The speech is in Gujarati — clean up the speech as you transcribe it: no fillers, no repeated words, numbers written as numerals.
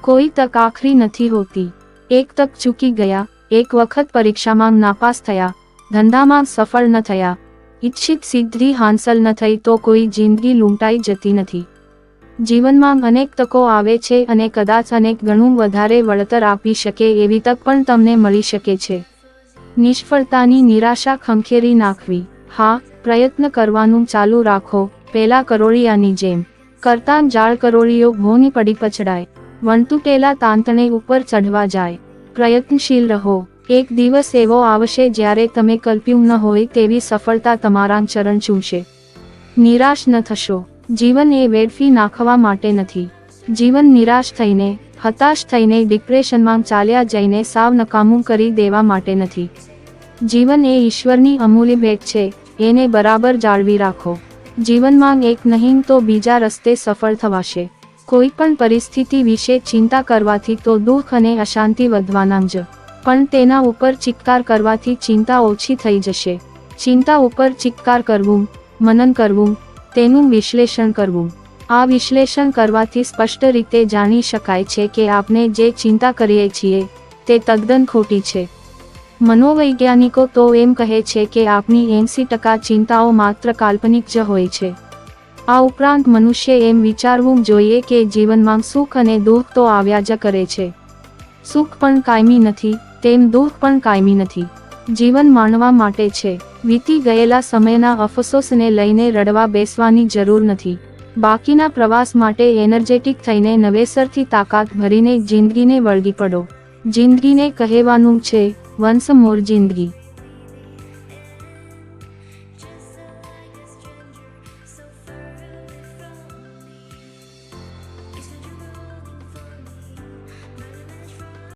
કોઈ તક આખરી નથી હોતી. એક તક ચૂકી ગયા, એક વખત પરીક્ષામાં નાપાસ થયા, ધંધામાં સફળ ન થયા, ઈચ્છિત સિદ્ધિ હાંસલ ન થઈ તો કોઈ જિંદગી લૂંટાઈ જતી નથી. જીવનમાં અનેક તકો આવે છે અને કદાચ અનેક ગણું વધારે વળતર આપી શકે એવી તક પણ તમને મળી શકે છે. નિષ્ફળતાની નિરાશા ખંખેરી નાખવી. હા, પ્રયત્ન કરવાનું ચાલુ રાખો, પેલા કરોળિયાની જેમ. કરતાં જાળ કરોળિયો ભોની પડી પછડાય, વણતૂટેલા તાંતણે ઉપર ચઢવા જાય. પ્રયત્નશીલ રહો. એક દિવસ એવો આવશે જ્યારે તમે કલ્પ્યું ન હોય તેવી સફળતા તમારા ચરણ ચૂમશે. નિરાશ ન થશો. જીવન એ વેડફી નાખવા માટે નથી. જીવન નિરાશ થઈને, હતાશ થઈને ડિપ્રેશનમાં ચાલ્યા જઈને સાવ નકામું કરી દેવા માટે નથી. જીવન એ ઈશ્વરની અમૂલ્ય ભેટ છે, એને બરાબર જાળવી રાખો. જીવનમાં એક નહીં તો બીજા રસ્તે સફળ થવાશે. કોઈ પણ પરિસ્થિતિ વિશે ચિંતા કરવાથી તો દુઃખ અને અશાંતિ વધવાના જ, પણ તેના ઉપર ચિત્કાર કરવાથી ચિંતા ઓછી થઈ જશે. ચિંતા ઉપર ચિત્કાર કરવું, મનન કરવું, તેનું વિશ્લેષણ કરવું. આ વિશ્લેષણ કરવાથી સ્પષ્ટ રીતે જાણી શકાય છે કે આપણે જે ચિંતા કરીએ છીએ તે તદ્દન ખોટી છે. મનોવૈજ્ઞાનિકો તો એમ કહે છે કે આપણી 80% ચિંતાઓ માત્ર કાલ્પનિક જ હોય છે. આ ઉપરાંત મનુષ્ય એમ વિચારવું જોઈએ કે જીવનમાં સુખ અને દુઃખ તો આવ્યા જ કરે છે. સુખ પણ કાયમી નથી, તેમ દુઃખ પણ કાયમી નથી. જીવન માણવા માટે છે. વીતી ગયેલા સમયના અફસોસને લઈને રડવા બેસવાની જરૂર નથી. બાકીના પ્રવાસ માટે એનર્જેટિક થઈને નવેસરથી તાકાત ભરીને જિંદગીને વળગી પડો. જિંદગીને કહેવાનું છે, વન્સ મોર જિંદગી.